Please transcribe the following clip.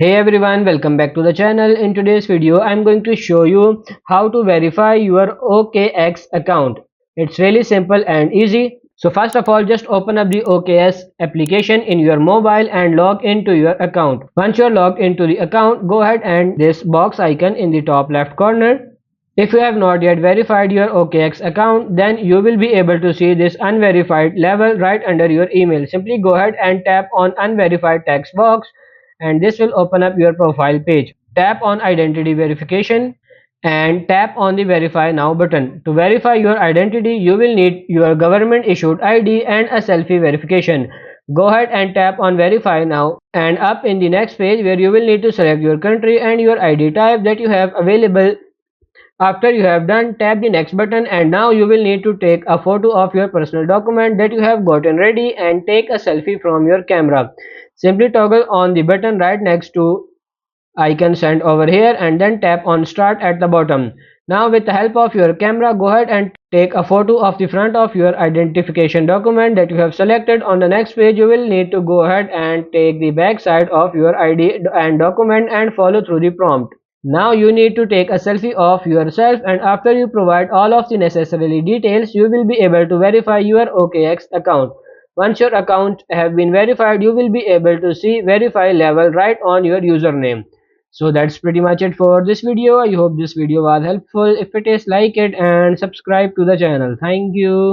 Hey everyone, welcome back to the channel. In today's video, I'm going to show you how to verify your OKX account. It's really simple and easy. So first of all, just open up the OKX application in your mobile and log into your account. Once you're logged into the account, go ahead and this box icon in the top left corner. If you have not yet verified your OKX account, then you will be able to see this unverified level right under your email. Simply go ahead and tap on unverified text box and this will open up your profile page. Tap on identity verification and tap on the verify now button. To verify your identity, you will need your government issued ID and a selfie verification. Go ahead and tap on verify now and up in the next page where you will need to select your country and your ID type that you have available. After you have done, tap the next button and now you will need to take a photo of your personal document that you have gotten ready and take a selfie from your camera. Simply toggle on the button right next to icon send over here and then tap on start at the bottom. Now with the help of your camera, go ahead and take a photo of the front of your identification document that you have selected. On the next page, you will need to go ahead and take the back side of your ID and document and follow through the prompt. Now you need to take a selfie of yourself and after you provide all of the necessary details, you will be able to verify your OKX account. Once your account have been verified, you will be able to see verify level right on your username. So that's pretty much it for this video. I hope this video was helpful. If it is, like it and subscribe to the channel. Thank you.